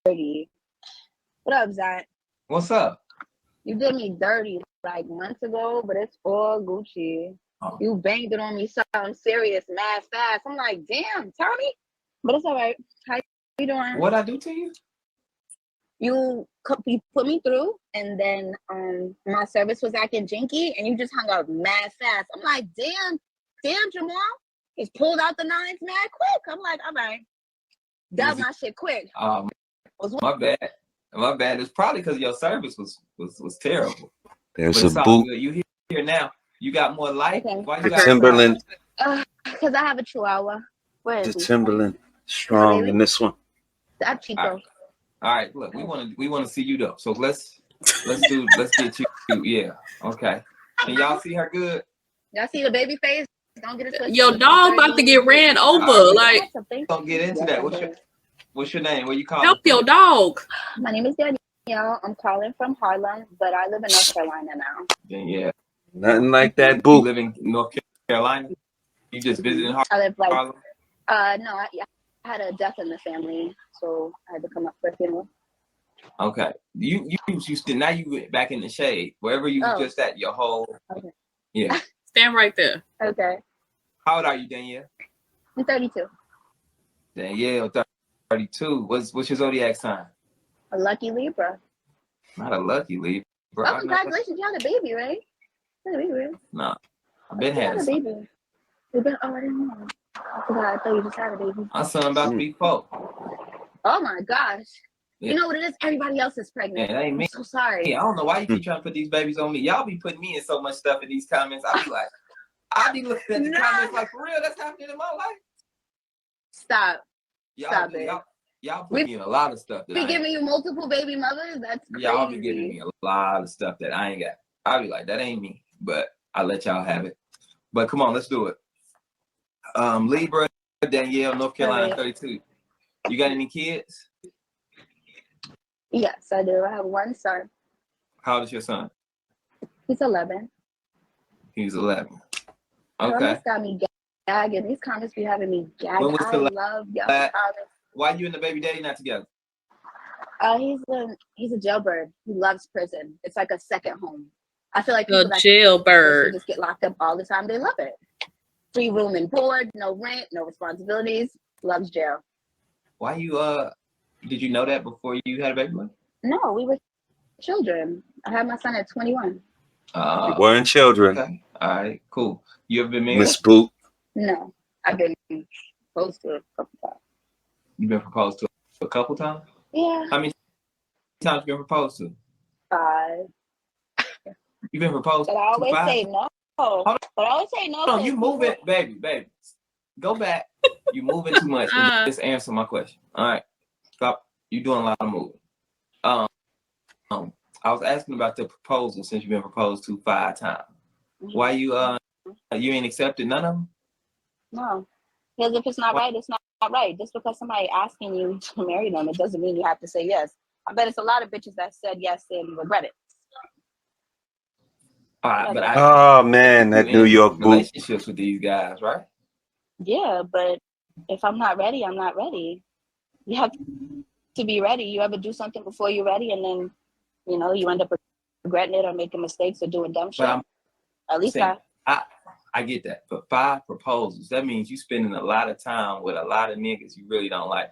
dirty. What up, Zach? What's up? You did me dirty like months ago, but it's all Gucci. Oh. You banged it on me something serious, mad fast. I'm like, damn, Tommy. But it's all right. How you doing? What I do to you? You put me through, and then my service was acting jinky, and you just hung up mad fast. I'm like, damn, Jamal. Just pulled out the nines mad quick. I'm like, all right. Done my shit quick. My bad. It's probably because your service was terrible. There's a boot. You here now. You got more life. Okay. Why you The Timberland. Because I have a chihuahua. Where is The he? Timberland strong in this one. That Chico. All right. Look, we want to see you though. So let's get you. Yeah. Okay. Can y'all see her good? Y'all see the baby face? Don't get it twisted. Your dog about to get ran over. Like, don't get into that. What's your name? Where you calling? Help your dog. My name is Danielle. I'm calling from Harlem, but I live in North Carolina now. Yeah. Nothing like that You boot. live in North Carolina? You just visiting Harlem? I live like Harlem? no, I had a death in the family, so I had to come up for a funeral. Okay. You now you back in the shade. Wherever you was just at your whole. Okay. Yeah. Stand right there. Okay. How old are you, Danielle? I'm 32. Danielle, 32. What's your zodiac sign? A lucky Libra. Not a lucky Libra. Oh, congratulations! You had a baby, right? You had a baby, right? No. I've been You having had a baby. You've been. Oh, I didn't know. I forgot. I thought you just had a baby. My son about to be 4. Oh my gosh. Yeah. You know what it is? Everybody else is pregnant. Yeah, that ain't me. I'm so sorry. Yeah, I don't know why you keep trying to put these babies on me. Y'all be putting me in so much stuff in these comments. I be looking at the comments like, for real, that's happening in my life. Stop. Y'all Stop it. Y'all put me in a lot of stuff. Be giving you multiple baby mothers? That's crazy. Y'all be giving me a lot of stuff that I ain't got. I'll be like, that ain't me. But I'll let y'all have it. But come on, let's do it. Libra, Danielle, North Carolina, 32. You got any kids? Yes, I do. I have one son. How old is your son? He's 11. He's 11. Okay. Okay. Got me gagging. These comments be having me gagging. I love y'all comments. Why you and the baby daddy not together? He's a jailbird. He loves prison. It's like a second home. I feel like a jailbird just get locked up all the time. They love it. Free room and board, no rent, no responsibilities. Loves jail. Why you did you know that before you had a baby? No, we were children. I had my son at 21. You weren't children. Okay. All right, cool. You ever been married? Miss Boot. No. I've been proposed to a couple times. You've been proposed to a couple times? Yeah. How many times you been proposed to? 5. You've been proposed to 5? But I always say no. But I always say no. Hold on, you moving, baby. Go back. You moving too much. Just answer my question. All right. Stop. You doing a lot of moving. I was asking about the proposal since you've been proposed to 5 times. Why you ain't accepted none of them? No. Because if it's not right, it's not right. Just because somebody asking you to marry them, it doesn't mean you have to say yes. I bet it's a lot of bitches that said yes and regret it. All right, but oh man, that New York boot. Relationships with these guys, right? Yeah, but if I'm not ready, I'm not ready. You have to be ready. You ever do something before you're ready, and then you end up regretting it or making mistakes or doing dumb shit. At least I get that, but 5 proposals, that means you spending a lot of time with a lot of niggas you really don't like.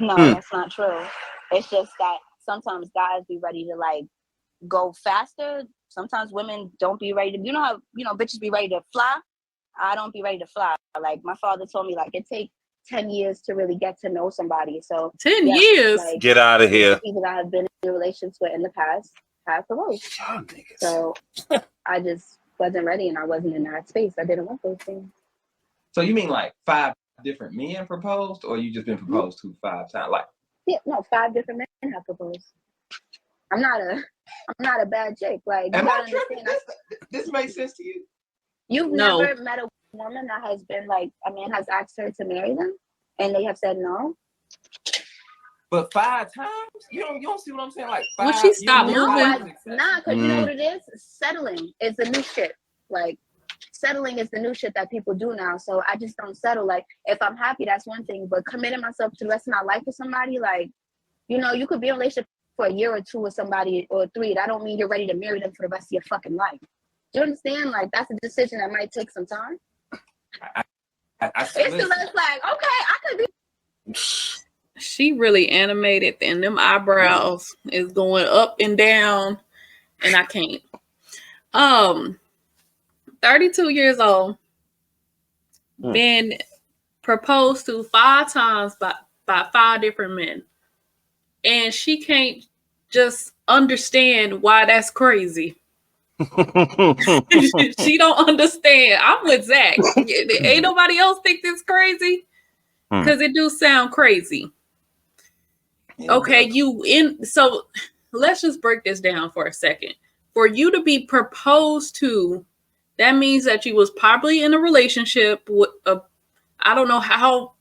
No, that's not true. It's just that sometimes guys be ready to like go faster. Sometimes women don't be ready to, how bitches be ready to fly. I don't be ready to fly. Like my father told me, like it takes 10 years to really get to know somebody. So 10 years? Like, get out of here. People that I've been in relationships with in the past have proposed. So I just wasn't ready and I wasn't in that space. I didn't want those things. So you mean like 5 different men proposed, or you just been proposed to 5 times? Like, yeah, no, 5 different men have proposed. I'm not a bad chick. Like, am I tripping? This makes sense to you? You've never met a woman that has been like, a man has asked her to marry them and they have said no? But 5 times? You don't see what I'm saying? Like 5. When she stopped moving? Nah, because you know what it is? Settling is the new shit. Like, settling is the new shit that people do now. So I just don't settle. Like, if I'm happy, that's one thing. But committing myself to the rest of my life with somebody, like, you know, you could be in a relationship for a year or two with somebody or 3. That don't mean you're ready to marry them for the rest of your fucking life. Do you understand? Like, that's a decision that might take some time. It's still like, okay, I could be. She really animated, and them eyebrows is going up and down, and I can't. 32 years old, been proposed to 5 times by 5 different men, and she can't just understand why that's crazy. She don't understand. I'm with Zach. Ain't nobody else think this crazy? Because it do sound crazy. Okay, so let's just break this down for a second. For you to be proposed to, that means that you was probably in a relationship with I don't know how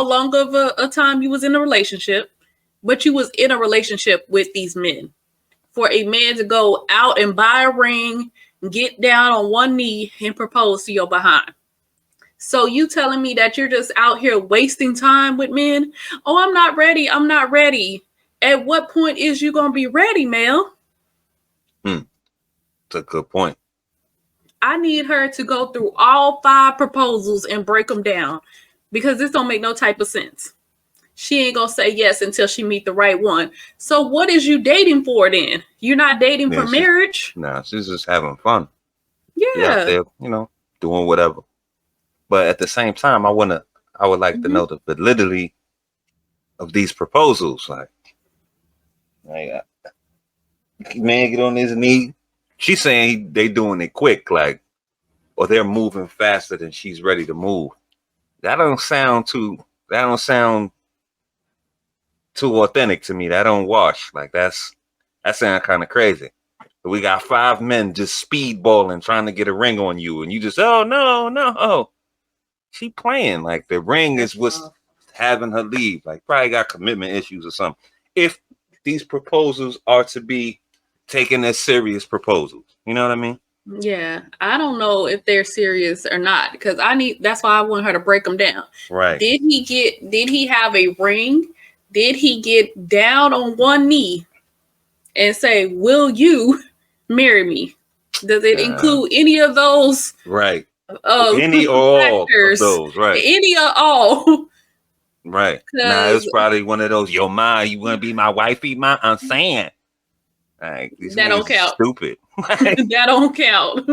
long of a time you was in a relationship, but you was in a relationship with these men. For a man to go out and buy a ring, get down on one knee and propose to your behind. So you telling me that you're just out here wasting time with men? Oh, I'm not ready. I'm not ready. At what point is you going to be ready, Mel? That's a good point. I need her to go through all 5 proposals and break them down, because this don't make no type of sense. She ain't going to say yes until she meet the right one. So what is you dating for then? You're not dating for marriage? Nah, she's just having fun. Yeah. Out there, you know, doing whatever. But at the same time, I would like to know the validity of these proposals. Like, man, get on his knee. She's saying they doing it quick, like, or they're moving faster than she's ready to move. That don't sound too authentic to me. That don't wash. Like, that sounds kind of crazy. We got 5 men just speedballing, trying to get a ring on you, and you just, oh no. She playing. Like, the ring is what's having her leave. Like, probably got commitment issues or something. If these proposals are to be taken as serious proposals, you know what I mean? Yeah, I don't know if they're serious or not, because that's why I want her to break them down. Right. Did he have a ring? Did he get down on one knee and say, "Will you marry me"? Does it include any of those? Right. Any or all of those, right? Any or all. Right. Nah, it's probably one of those, yo, ma, you want to be my wifey, ma? I'm saying. Like, these that don't count. Stupid. That don't count.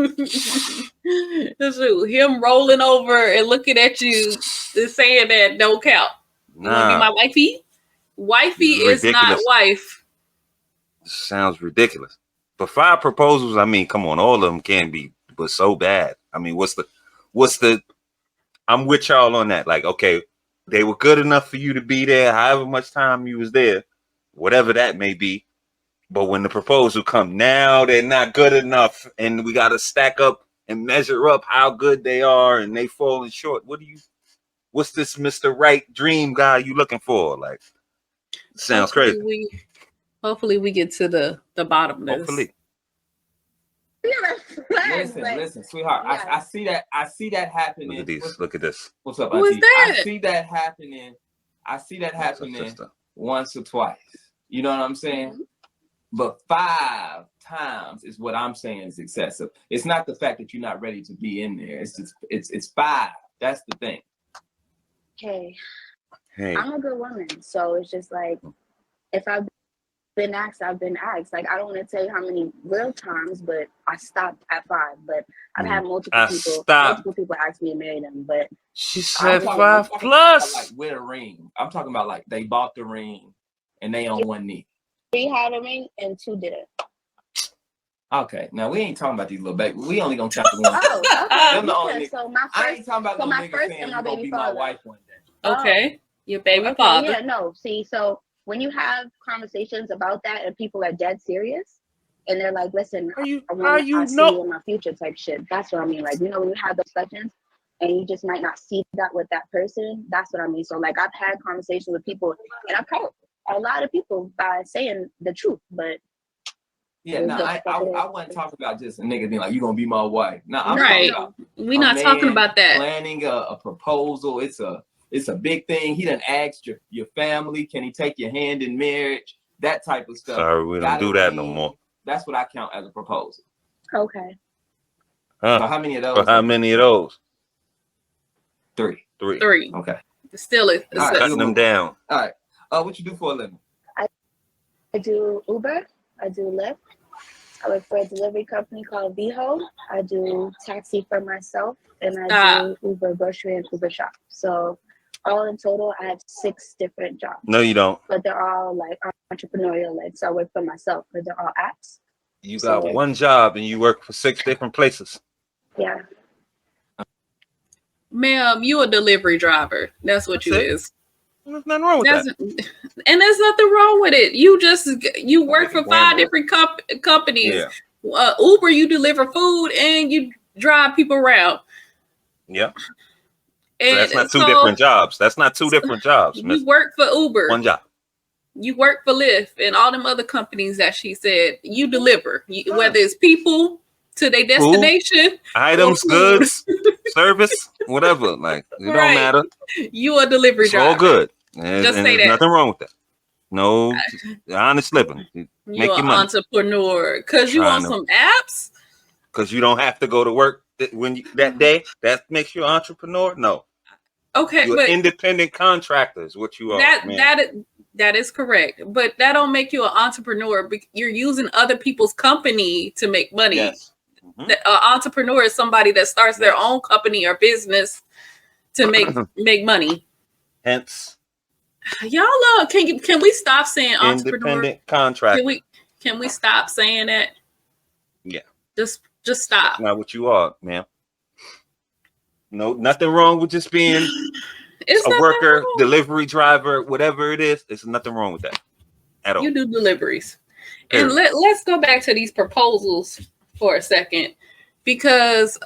Him rolling over and looking at you and saying that don't count. You want to be my wifey? Wifey is not wife. Sounds ridiculous. But 5 proposals, I mean, come on, all of them can be, but so bad. I mean, what's the I'm with y'all on that. Like, okay, they were good enough for you to be there, however much time you was there, whatever that may be. But when the proposal come, now they're not good enough, and we got to stack up and measure up how good they are, and they falling short. What's this Mr. Right dream guy you looking for? Like, sounds crazy. Hopefully we get to the bottom of this. Hopefully. Listen, sweetheart. I see that happening. Look at these. Look at this. What's up, Who Auntie? is that? I see that happening once or twice. You know what I'm saying? But 5 times is what I'm saying is excessive. It's not the fact that you're not ready to be in there. It's just it's 5. That's the thing. Hey, I'm a good woman, so it's just like, if I've been asked, I've been asked. Like, I don't want to tell you how many real times, but I stopped at 5. But I've had multiple people ask me to marry them. But she said 5 plus. Like, with a ring. I'm talking about like they bought the ring and they on one knee. 3 had a ring and 2 didn't. Okay, now we ain't talking about these little babies. We only gonna count the ones. So my first, I ain't talking about my first and my baby father. My wife one day. Okay, your baby father. Yeah, no. See, so when you have conversations about that and people are dead serious and they're like, "Listen, I see you in my future," type shit. That's what I mean. Like, you know, when you have those discussions and you just might not see that with that person. That's what I mean. So, like, I've had conversations with people and I've helped a lot of people by saying the truth, but. Yeah, no, I wasn't talking about just a nigga being like, "You gonna be my wife." No, I'm We're not talking about that. Planning a proposal, it's a big thing. He done asked your family, can he take your hand in marriage? That type of stuff. Sorry, we don't do that no more. That's what I count as a proposal. Okay. So how many of those? For how many of those? 3. 3. Okay. Still, it's cutting them down. All right. What you do for a living? I do Uber. I do Lyft. I work for a delivery company called VHO. I do taxi for myself, and I do Uber grocery and Uber shop. So all in total, I have 6 different jobs. No, you don't. But they're all like entrepreneurial. Like, so I work for myself, but they're all apps. You got one job and you work for 6 different places. Yeah. Ma'am, you a delivery driver. That's what you is. There's nothing wrong with that. And there's nothing wrong with it. You work for 5 different companies. Yeah. Uber, you deliver food and you drive people around. Yeah. So that's not 2 different jobs. That's not 2 different jobs. You work for Uber. One job. You work for Lyft and all them other companies that she said you deliver, whether it's people to their destination, food, items, goods, service, whatever. Like it don't matter. You a delivery driver. All good. Just say that. Nothing wrong with that. No, honest living. You're an entrepreneur because you on some apps. Because you don't have to go to work that day. That makes you an entrepreneur. No. Okay, you're independent contractors. What you are. That is correct, but that don't make you an entrepreneur. You're using other people's company to make money. Yes. An entrepreneur is somebody that starts their own company or business to make money. Hence, y'all can we stop saying entrepreneur? Independent contractor. Can we stop saying that? Yeah. Just stop. That's not what you are, ma'am. No, nothing wrong with just being a worker, delivery driver, whatever it is. There's nothing wrong with that at all. You do deliveries. And let's go back to these proposals for a second, because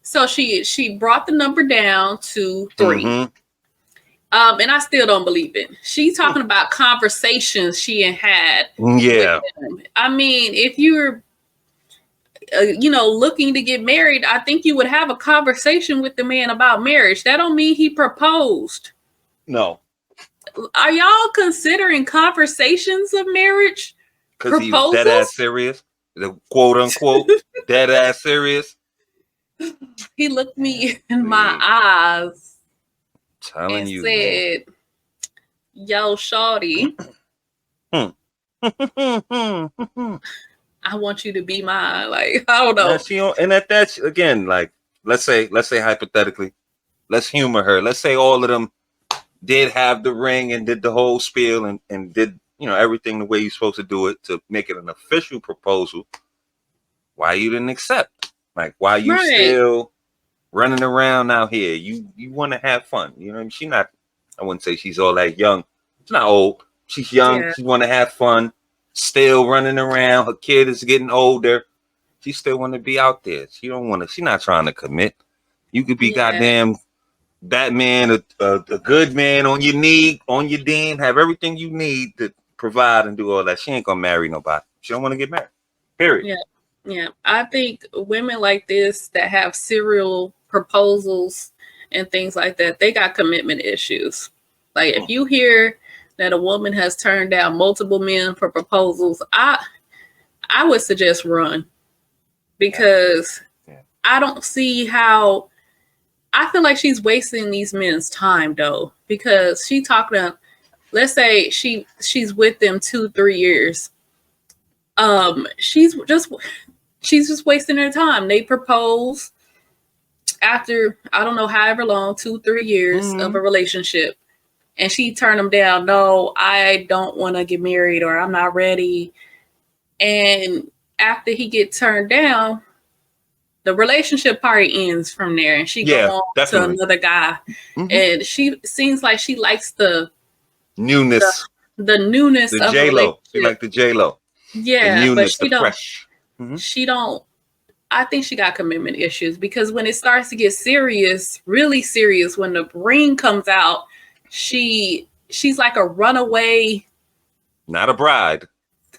so she brought the number down to 3. And I still don't believe it. She's talking about conversations she had. Yeah. With him. I mean, if you're looking to get married, I think you would have a conversation with the man about marriage. That don't mean he proposed. No. Are y'all considering conversations of marriage? Because he was dead ass serious. The quote unquote dead ass serious. He looked me in my eyes and said, "Yo, shawty, I want you to be mine." Like, I don't know. And that's again, like, let's say hypothetically, let's humor her. Let's say all of them did have the ring and did the whole spiel and did, everything the way you're supposed to do it to make it an official proposal. Why you didn't accept? Like, why you still running around out here? You want to have fun. She's not, I wouldn't say she's all that young. She's not old. She's young. Yeah. She want to have fun. Still running around. Her kid is getting older. She still want to be out there. She don't want to. She's not trying to commit. You could be goddamn Batman, a good man on your knee, on your den, have everything you need to provide and do all that. She ain't gonna marry nobody. She don't want to get married. Period. Yeah. I think women like this that have serial proposals and things like that, they got commitment issues. Like, if you hear that a woman has turned down multiple men for proposals, I would suggest run, because I don't see how. I feel like she's wasting these men's time though, because she talking to, let's say she's with them 2-3 years. She's just wasting her time. They propose after, I don't know, however long, 2-3 years of a relationship. And she turned them down. No, I don't want to get married, or I'm not ready. And after he get turned down, the relationship party ends from there, and she goes on to another guy. And she seems like she likes the newness, the newness the of J-Lo. She like the J-Lo. Yeah, the newness, but she the don't. Fresh. She don't. I think she got commitment issues, because when it starts to get serious, really serious, when the ring comes out, she's like a runaway. Not a bride,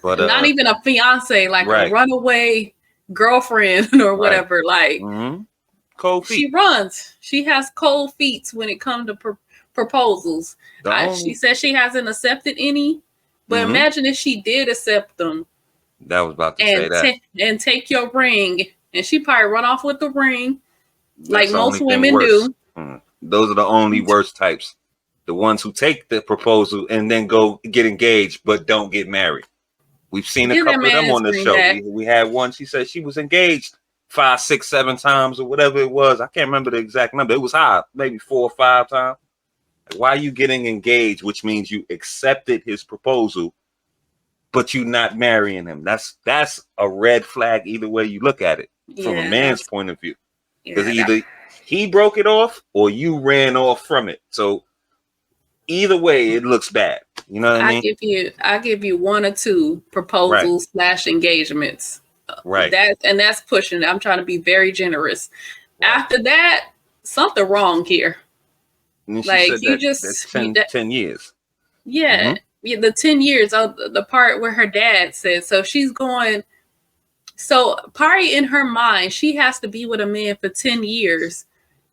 but not even a fiance, like a runaway girlfriend or whatever. Like, cold feet. She runs. She has cold feet when it comes to proposals. She said she hasn't accepted any, but imagine if she did accept them. That was about to say that. And take your ring, and she probably run off with the ring, like most women worse. do. Those are the only worst types. The ones who take the proposal and then go get engaged but don't get married. We've seen a couple of them on the show. We had one. She said she was engaged 5, 6, 7 times or whatever it was. I can't remember the exact number. It was high, maybe 4 or 5 times. Why are you getting engaged? Which means you accepted his proposal, but you're not marrying him. That's a red flag either way you look at it from a man's point of view. Because either he broke it off or you ran off from it. So either way, it looks bad. You know what I mean? I give you 1 or 2 proposals / engagements. Right. That's pushing it. I'm trying to be very generous. Right. After that, something wrong here. Like that's 10 years. Yeah. Yeah, the 10 years of the part where her dad said, so she's going. So probably in her mind, she has to be with a man for 10 years.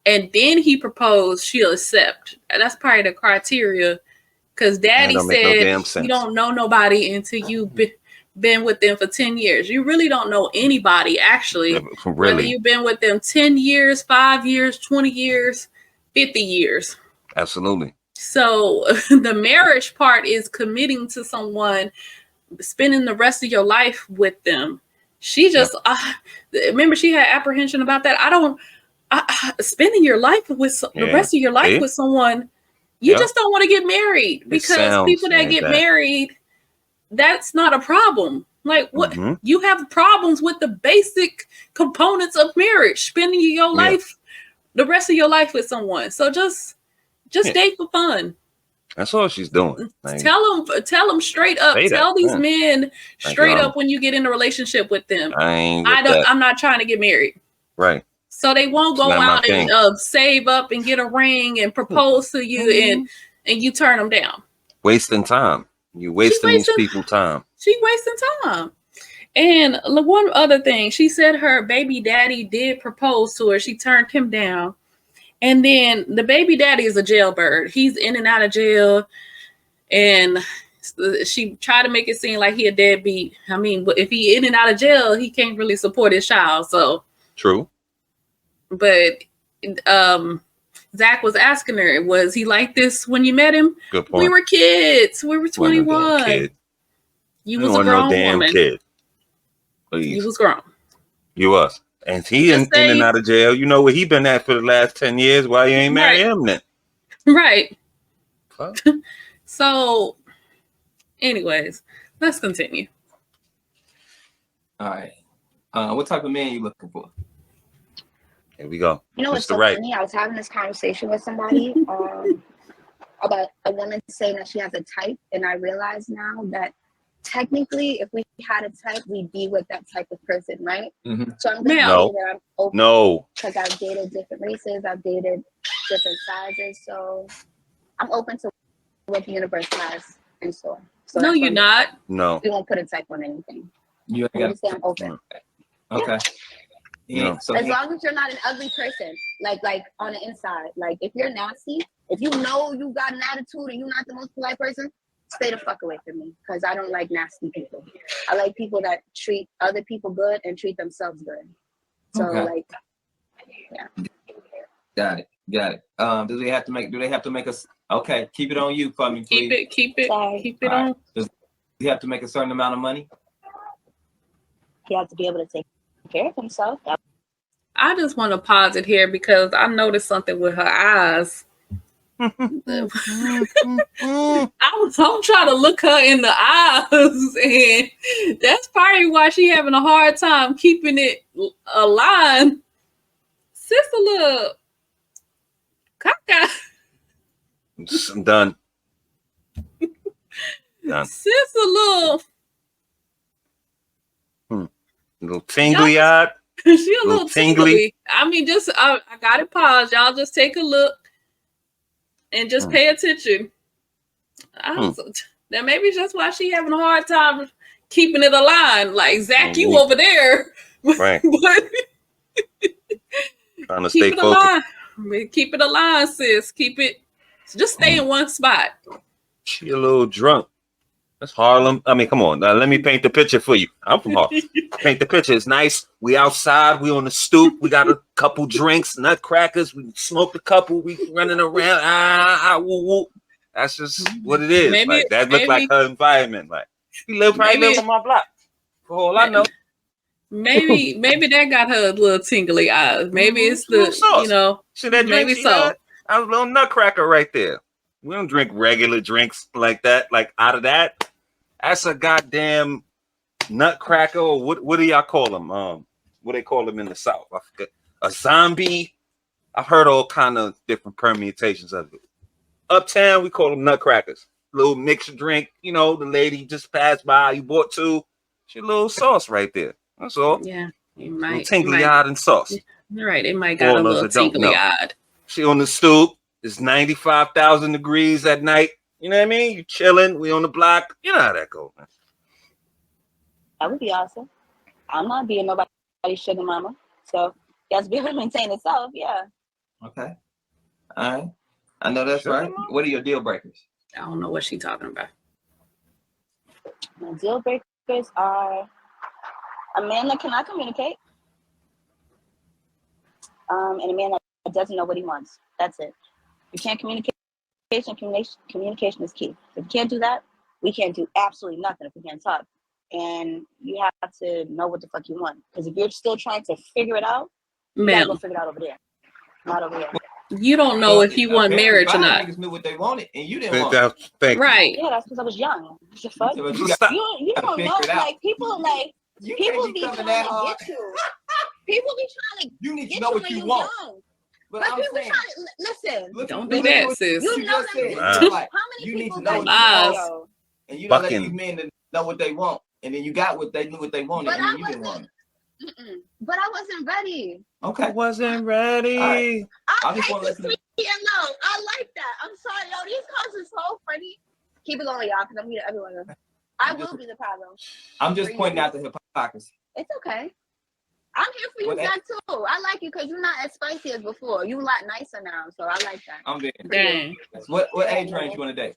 And then he proposed, she'll accept. That's probably the criteria. Because daddy said you don't know nobody until you've been with them for 10 years. You really don't know anybody, actually. Really? Whether you've been with them 10 years, 5 years, 20 years, 50 years. Absolutely. So the marriage part is committing to someone, spending the rest of your life with them. She just, remember she had apprehension about that. Spending your life with the rest of your life with someone, you just don't want to get married, because people that get married, that's not a problem. Like what you have problems with the basic components of marriage, spending your life, the rest of your life with someone. So just date for fun. That's all she's doing. Like, tell them straight up. Tell these men straight up when you get in a relationship with them. I'm not trying to get married. Right. So they won't go out and save up and get a ring and propose to you and you turn them down. Wasting time. You wasting these people's time. She wasting time. And one other thing, she said her baby daddy did propose to her. She turned him down. And then the baby daddy is a jailbird. He's in and out of jail. And she tried to make it seem like he a deadbeat. I mean, but if he in and out of jail, he can't really support his child. So true. But Zach was asking her, was he like this when you met him? Good point. We were kids. We were 21. You was a grown woman. Kid. Please. You was grown. You was. And he in and out of jail. You know where he been at for the last 10 years. Why you ain't marry him then? Right. Huh? So, anyways, let's continue. All right. What type of man you looking for? Here we go. You know what's so funny? I was having this conversation with somebody about a woman saying that she has a type, and I realize now that technically, if we had a type, we'd be with that type of person, right? So I'm going to say that I'm open because I've dated different races, I've dated different sizes, so I'm open to what the universe has in store. So no, you're not. No, we won't put a type on anything. You got to say I'm open. Okay. Yeah. So as long as you're not an ugly person, like on the inside, like if you're nasty, if you know you got an attitude and you're not the most polite person, stay the fuck away from me, because I don't like nasty people. I like people that treat other people good and treat themselves good. So Got it. Do they have to make us? Okay, keep it on you for me, please. Keep it on. Does he have to make a certain amount of money? He has to be able to take care of himself. I just want to pause it here because I noticed something with her eyes. I'm trying to look her in the eyes, and that's probably why she having a hard time keeping it aligned. Sister, look, caca. I'm done. Sister, look. Little tingly eyed. She a little tingly. I mean, just I got it paused. Y'all just take a look and just pay attention. That maybe just why she having a hard time keeping it aligned. Like Zach, you over there Right. But Trying to keep stay it focused. alive. Keep it alive, sis. Keep it. Just stay in one spot. She a little drunk. That's Harlem. I mean, come on. Now, let me paint the picture for you. I'm from Harlem. Paint the picture. It's nice. We outside. We on the stoop. We got a couple drinks, nutcrackers. We smoked a couple. We running around. Woo, woo. That's just what it is. Maybe, like that look like her environment. Like she probably live on my block. For all I know. Maybe that got her a little tingly eyes. Maybe it's the See that drink maybe she so. had? I was a little nutcracker right there. We don't drink regular drinks like that. Like out of that, that's a goddamn nutcracker. Or what do y'all call them? What they call them in the South? I forget. A zombie. I've heard all kind of different permutations of it. Uptown, we call them nutcrackers. Little mixed drink. You know, the lady just passed by. You bought two. She a little sauce right there. That's all. Yeah, it might tingly eyed and sauce. You're right. It might got a little tingly eyed. She on the stoop. It's 95,000 degrees at night. You know what I mean? You chilling. We on the block. You know how that goes, man. That would be awesome. I'm not being nobody's sugar mama. So you have to be able to maintain itself. Yeah. Okay. All right. I know that's right. What are your deal breakers? I don't know what she's talking about. My deal breakers are a man that cannot communicate, and a man that doesn't know what he wants. That's it. You can't communicate. Communication is key. If you can't do that, we can't do absolutely nothing if we can't talk. And you have to know what the fuck you want. Because if you're still trying to figure it out, you gotta go figure it out over there, not over here. You don't know if you want marriage or not. Niggas knew what they wanted, and you didn't want it. Right. Yeah, that's because I was young. What the fuck? You don't know. Like people be trying to get you. People be trying to. You need to know what you want. But people be trying to listen. Don't do that, sis. You know that. How many people know what you want, and you don't let these men to know what they want, and then you got what they knew what they wanted, and then you didn't want it. But I wasn't ready. Okay. Wasn't ready. Right. I just want to listen. I like that. I'm sorry, yo. These calls are so funny. Keep it going, y'all, because I'm here to everyone. I will be the problem. I'm just pointing out the hypocrisy. It's okay. I'm here for you, Zach, too. I like you because you're not as spicy as before. You a lot nicer now, so I like that. I'm very. Dang. What age range you want to date?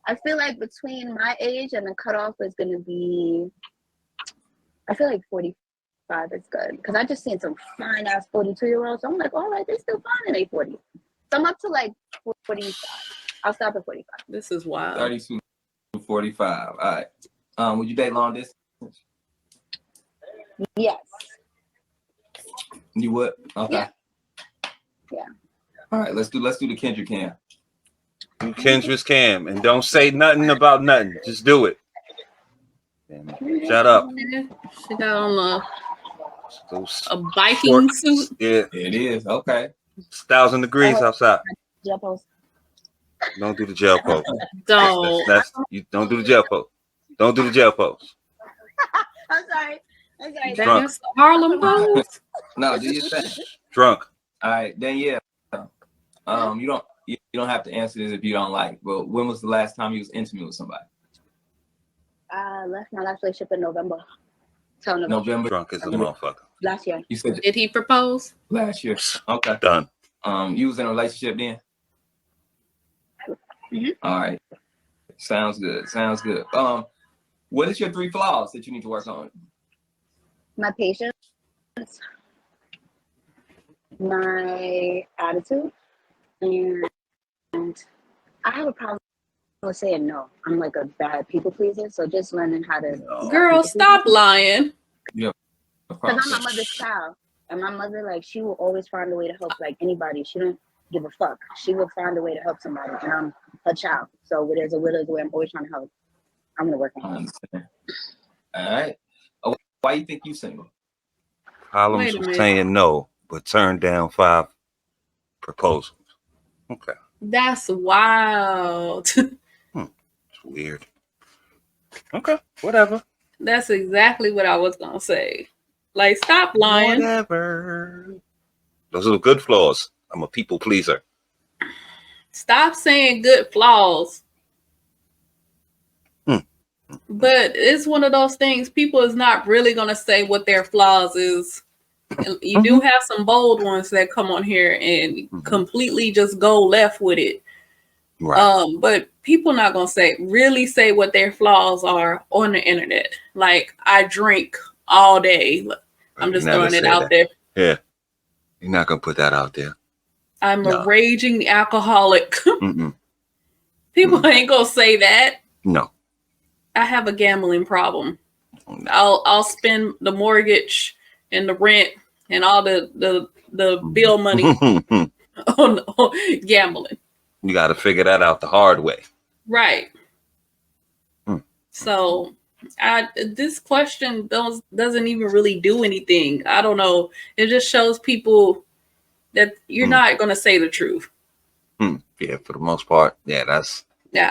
I feel like between my age and the cutoff is going to be, I feel like 45 is good. Because I just seen some fine ass 42-year-olds. So I'm like, all right, they're still fine in their 40s. So I'm up to like 45. I'll stop at 45. This is wild. 32 to 45. All right. Would you date long distance? Yes. You would? Okay. Yeah. All right, let's do the Kendra Cam. Kendra's Cam, and don't say nothing about nothing. Just do it. Shut up. She got on a biking suit. Yeah, it is. Okay. It's 1,000 degrees outside. Jail post. Don't do the jail pose. Don't. You don't do the jail pose. Don't do the jail pose. I'm sorry. That's Harlem pose. No, do your thing. Drunk. All right, Danielle. You don't have to answer this if you don't like. But when was the last time you was intimate with somebody? I left my last relationship in November. November. Drunk as a motherfucker. Last year. You said Did he propose? last year. Okay. Done. You was in a relationship then? Mm-hmm. All right. Sounds good. What is your 3 flaws that you need to work on? My patience, my attitude, and I have a problem with saying no. I'm like a bad people pleaser, so just learning how to. Girl, stop lying. Yeah. Because I'm my mother's child, and my mother, like, she will always find a way to help, like, anybody. She don't give a fuck. She will find a way to help somebody, and I'm her child. So there's a will, there's a way. I'm always trying to help. I'm gonna work on it. I understand. All right. Why you think you single? Problems with saying no, but turned down 5 proposals. Okay. That's wild. It's weird. Okay, whatever. That's exactly what I was gonna say. Like, stop lying. Whatever. Those are good flaws. I'm a people pleaser. Stop saying good flaws. But it's one of those things. People is not really gonna say what their flaws is. You do have some bold ones that come on here and completely just go left with it. Right. But people not gonna really say what their flaws are on the internet. Like, I drink all day. I'm just throwing it out there. Yeah. You're not gonna put that out there. I'm a raging alcoholic. People ain't gonna say that. No. I have a gambling problem. I'll spend the mortgage and the rent and all the bill money on gambling. You got to figure that out the hard way. Right. So this question doesn't even really do anything. I don't know. It just shows people that you're not going to say the truth. Yeah, for the most part. Yeah,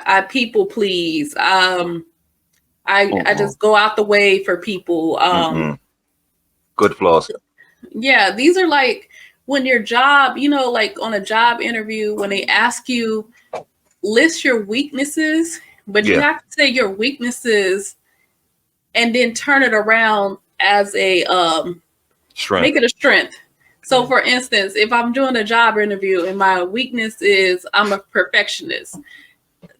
I people please. I just go out the way for people. Good flaws. Yeah, these are like when your job, like on a job interview, when they ask you, list your weaknesses, but you have to say your weaknesses and then turn it around as a strength. Make it a strength. So for instance, if I'm doing a job interview and my weakness is I'm a perfectionist,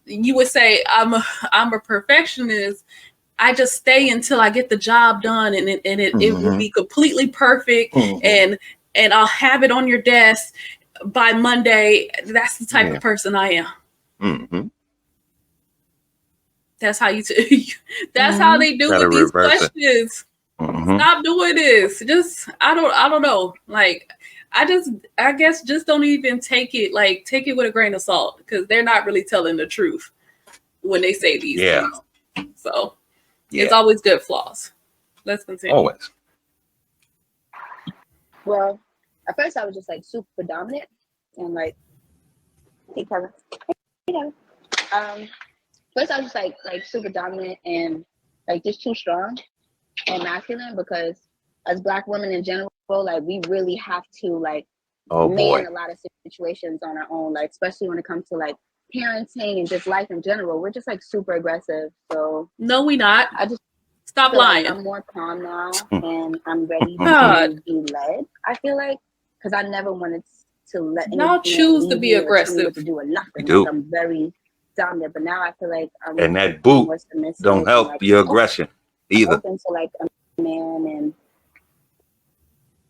you would say I'm a perfectionist. I just stay until I get the job done, and it will be completely perfect, and I'll have it on your desk by Monday. That's the type of person I am. That's how that's how they do with these questions. Stop doing this. Just I don't know. Like I guess just don't even take it with a grain of salt, because they're not really telling the truth when they say these things. So it's always good flaws. Let's continue. Always. Well, at first I was just like super dominant and like, hey Kevin. First I was just like super dominant and like just too strong and masculine, because as Black women in general, like we really have to like man a lot of situations on our own, like especially when it comes to like parenting and just life in general. We're just like super aggressive. So no, we not. I just stop lying. Like I'm more calm now and I'm ready to be led. I feel like, because I never wanted to let y'all choose to be aggressive. To do or nothing. Do. Like I'm very dominant, but now I feel like I'm and that boot don't help like, your aggression either. Open to like a man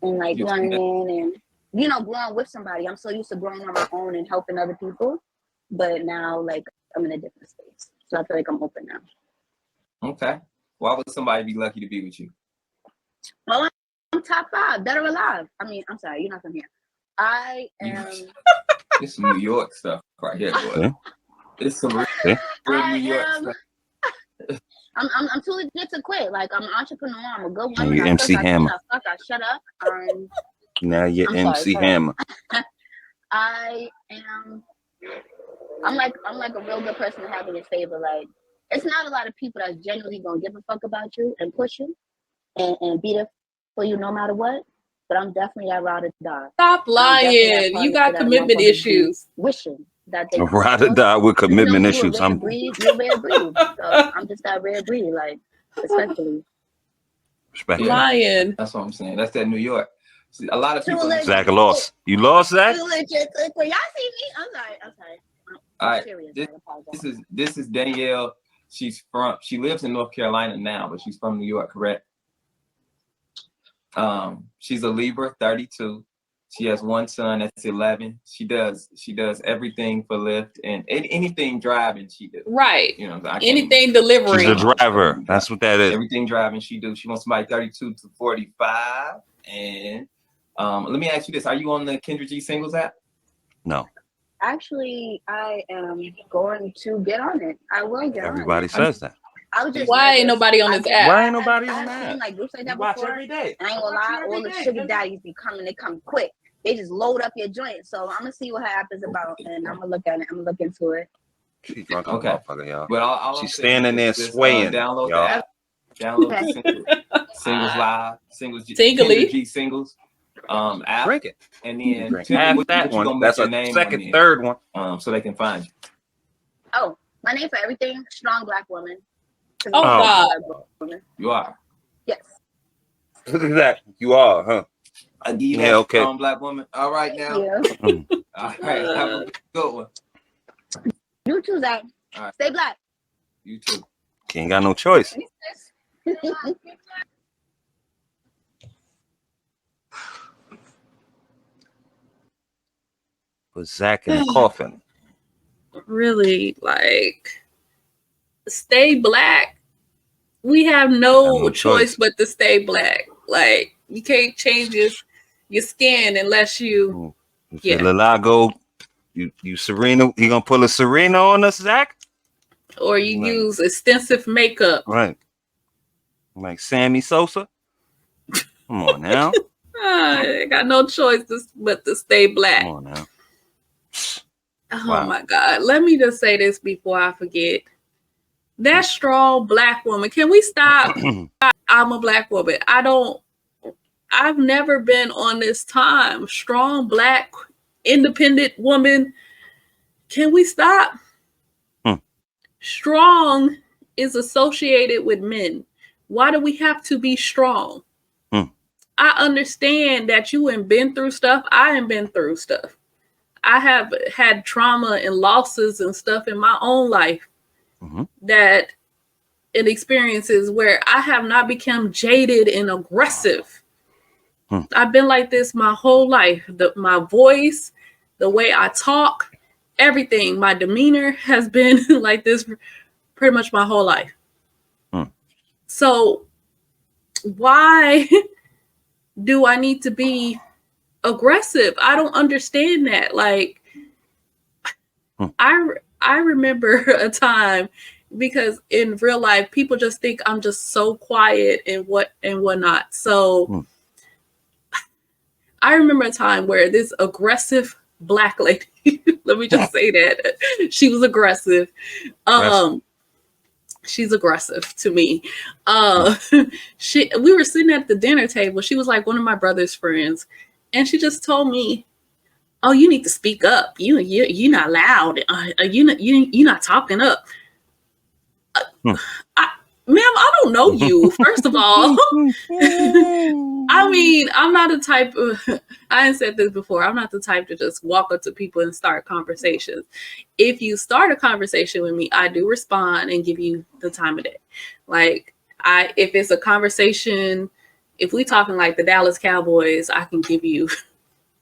and like learning and growing with somebody. I'm so used to growing on my own and helping other people, but now like I'm in a different space, so I feel like I'm open now. Okay. Why would somebody be lucky to be with you? Well, I'm top 5, dead or alive. I mean, I'm sorry, you're not from here. I am. It's some New York stuff right here, boy. It's some real New York stuff. I'm too legit to quit. Like I'm an entrepreneur. I'm a good woman. You MC Hammer. I shut up. Now you're MC Hammer. I am. I'm like a real good person to have in your favor. Like it's not a lot of people that's genuinely gonna give a fuck about you and push you and be there for you no matter what. But I'm definitely that ride or die. Stop lying. You got commitment issues. Wishing that they ride or die with commitment issues. You're a rare breed. So I'm just that rare breed, like respectfully. Lying. That's what I'm saying. That's that New York. See, a lot of people. Zach lost. You lost, Zach? Y'all see me? I'm sorry. All right. This is Danielle. She lives in North Carolina now, but she's from New York, correct? She's a Libra, 32. She has one son that's 11. She does everything for Lyft and anything driving she does. Right. Anything delivering. She's a driver. That's what that is. Everything driving she do. She wants somebody 32 to 45. And let me ask you this: are you on the Kendra G singles app? No. Actually, I am going to get on it. I will get Everybody says that. I was just Why ain't nobody on this app? Why ain't nobody on that? I've seen like groups like that watch before. every day. I ain't gonna lie, all the sugar daddies be coming. They come quick. They just load up your joint. So I'm gonna see what her app is about, and I'm gonna look at it. I'm gonna look into it. She's drunk, motherfucker, y'all. But she's standing there swaying. Download y'all. the app. Download the Singles Live, Singly G Singles app. Drink it. And then drink half that one. That's a second, third one. So they can find you. Oh, my name for everything: strong Black woman. Oh God. You are. Yes. Look at that. You are, huh? I give you Yeah, that okay. strong black woman. All right now. Yeah. All right. Have a good one. You too, Zach. All right. Stay black. You too. Ain't got no choice. Put Zach in the coffin. Really, like, stay black. We have no choice but to stay black. Like, you can't change your skin unless you. If your Lalago, you Serena, you gonna pull a Serena on us, Zach? Or you use extensive makeup. Right. Like Sammy Sosa. Come on now. I got no choice but to stay black. Come on now. Oh my God. Let me just say this before I forget. That strong black woman. Can we stop? I'm a black woman. I've never been on this time. Strong black independent woman. Can we stop? Strong is associated with men. Why do we have to be strong? I understand that you ain't been through stuff. I ain't been through stuff. I have had trauma and losses and stuff in my own life that and experiences where I have not become jaded and aggressive. I've been like this my whole life. My voice, the way I talk, everything, my demeanor has been like this pretty much my whole life. So why do I need to be aggressive? I don't understand that. Like, I remember a time, because in real life, people just think I'm just so quiet and whatnot. So I remember a time where this aggressive black lady, let me just say that she was aggressive. She's aggressive to me. We were sitting at the dinner table. She was like one of my brother's friends, and she just told me, "Oh, you need to speak up. You're not loud. You're not talking up." Ma'am, I don't know you, first of all. I mean, I'm not the type of, I ain't said this before, I'm not the type to just walk up to people and start conversations. If you start a conversation with me, I do respond and give you the time of day. Like, if it's a conversation, if we talking like the Dallas Cowboys, I can give you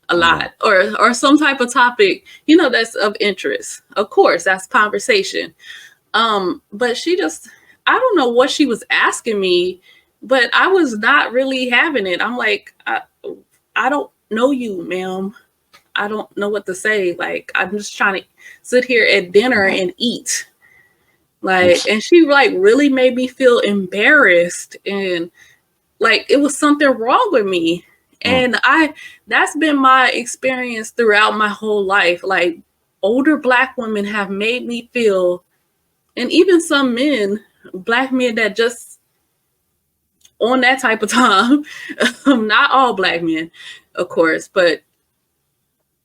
a lot, or some type of topic, that's of interest. Of course, that's conversation. But she just, I don't know what she was asking me, but I was not really having it. I'm like, I don't know you, ma'am. I don't know what to say. Like, I'm just trying to sit here at dinner and eat. Like, and she like really made me feel embarrassed, and like it was something wrong with me. And that's been my experience throughout my whole life. Like, older black women have made me feel, and even some men, black men that just on that type of time, not all black men, of course, but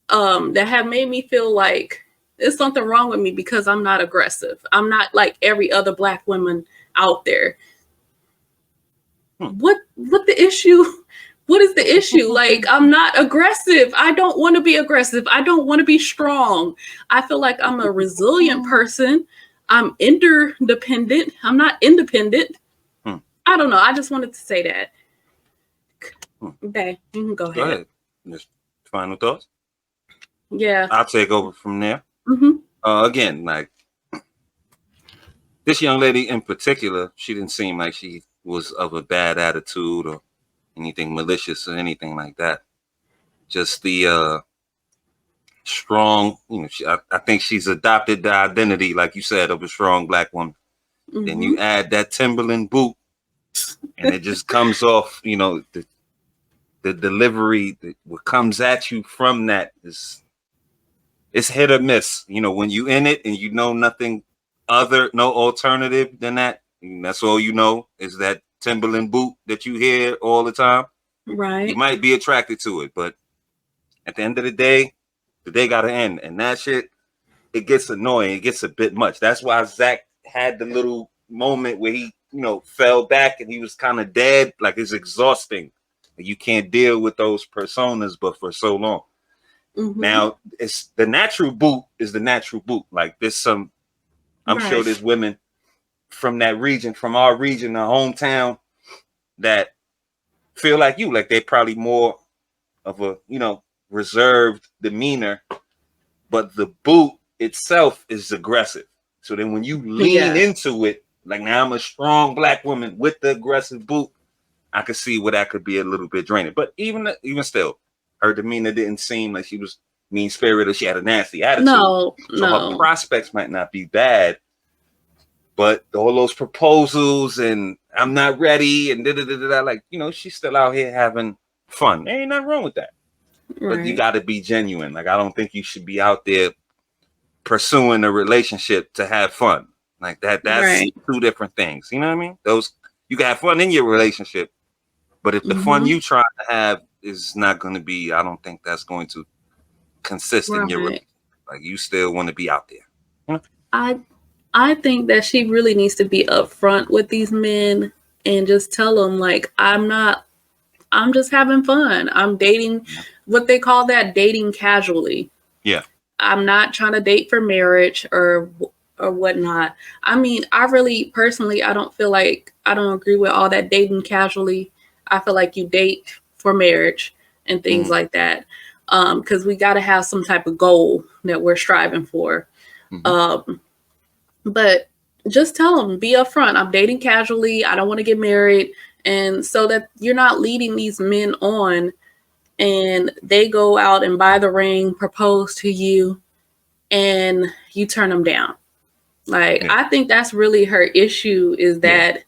that have made me feel like there's something wrong with me because I'm not aggressive. I'm not like every other black woman out there. What the issue? What is the issue? Like, I'm not aggressive. I don't want to be aggressive. I don't want to be strong. I feel like I'm a resilient person. I'm interdependent. I'm not independent. I don't know. I just wanted to say that. Okay, you can go ahead. Go ahead. Just final thoughts? Yeah. I'll take over from there. Again, like, this young lady in particular, she didn't seem like she was of a bad attitude or anything malicious or anything like that. Just the strong, I think she's adopted the identity, like you said, of a strong black woman. Then you add that Timberland boot, and it just comes off, the delivery, what comes at you from that is, it's hit or miss. When you in it and nothing no alternative than that, that's all is that Timberland boot that you hear all the time. Right. You might be attracted to it, but at the end of the day gotta end. And that shit, it gets annoying. It gets a bit much. That's why Zach had the little moment where he, you know, fell back and he was kind of dead. Like, it's exhausting. You can't deal with those personas, but for so long. Now, it's the natural boot is the natural boot. Like, there's some, I'm sure there's women from that region, from our region, our hometown, that feel like you, like they're probably more of a, you know, reserved demeanor, but the boot itself is aggressive. So then when you lean into it, like, now I'm a strong black woman with the aggressive boot, I could see where that could be a little bit draining. But even still, her demeanor didn't seem like she was mean spirited or she had a nasty attitude. So her prospects might not be bad, but all those proposals and I'm not ready and like, you know, she's still out here having fun. There ain't nothing wrong with that. But you got to be genuine. Like, I don't think you should be out there pursuing a relationship to have fun. Like that's two different things. You know what I mean? Those, you can have fun in your relationship, but if the fun you try to have is not going to be, I don't think that's going to consist in your relationship. Like, you still want to be out there. You know? I think that she really needs to be upfront with these men and just tell them, like, I'm just having fun. I'm dating, what they call that, dating casually. Yeah. I'm not trying to date for marriage or whatnot. I mean, I really, personally, I don't agree with all that dating casually. I feel like you date for marriage and things like that. Because we got to have some type of goal that we're striving for. But just tell them, be upfront. I'm dating casually. I don't want to get married. And so that you're not leading these men on and they go out and buy the ring, propose to you, and you turn them down. Like, I think that's really her issue is that,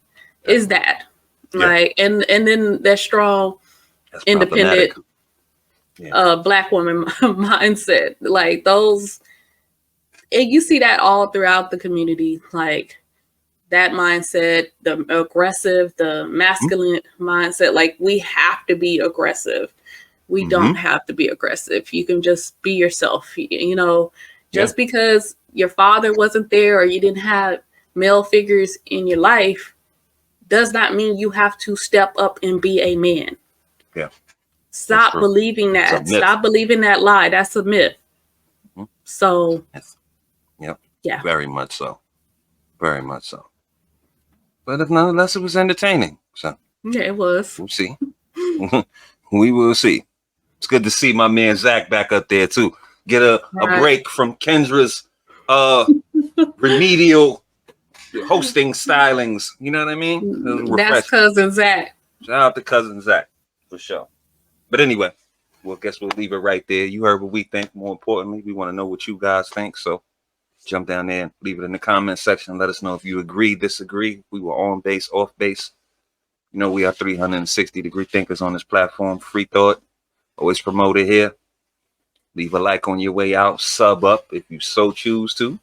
like, and then that strong, independent, black woman mindset, like those, and you see that all throughout the community, like that mindset, the aggressive, the masculine mindset, like we have to be aggressive. We don't have to be aggressive. You can just be yourself, you know, just because your father wasn't there or you didn't have male figures in your life does not mean you have to step up and be a man. Yeah. Stop believing that. Stop believing that lie. That's a myth. So, yeah, very much so. Very much so. But if nonetheless, it was entertaining. So, yeah, it was. We'll see. We will see. It's good to see my man Zach back up there too. Get a break from Kendra's remedial hosting stylings. You know what I mean? That's cousin Zach. Shout out to cousin Zach for sure. But anyway, well, guess we'll leave it right there. You heard what we think. More importantly, we want to know what you guys think. So jump down there and leave it in the comment section. Let us know if you agree, disagree. We were on base, off base. You know, we are 360-degree thinkers on this platform. Free thought, always promoted here. Leave a like on your way out. Sub up if you so choose to.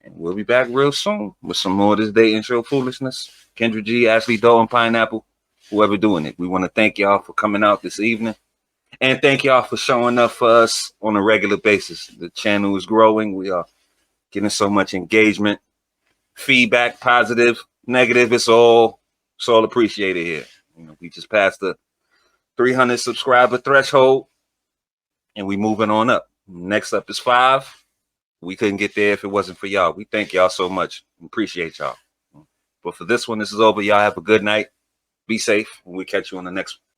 And we'll be back real soon with some more of this dating show foolishness. Kendra G, Ashley Doe, and Pineapple, whoever doing it. We want to thank y'all for coming out this evening. And thank y'all for showing up for us on a regular basis. The channel is growing. We are getting so much engagement, feedback, positive, negative. It's all appreciated here. You know, we just passed the 300 subscriber threshold and we moving on up. Next up is 5. We couldn't get there if it wasn't for y'all. We thank y'all so much. Appreciate y'all. But for this one, this is over. Y'all have a good night. Be safe. And we'll catch you on the next one.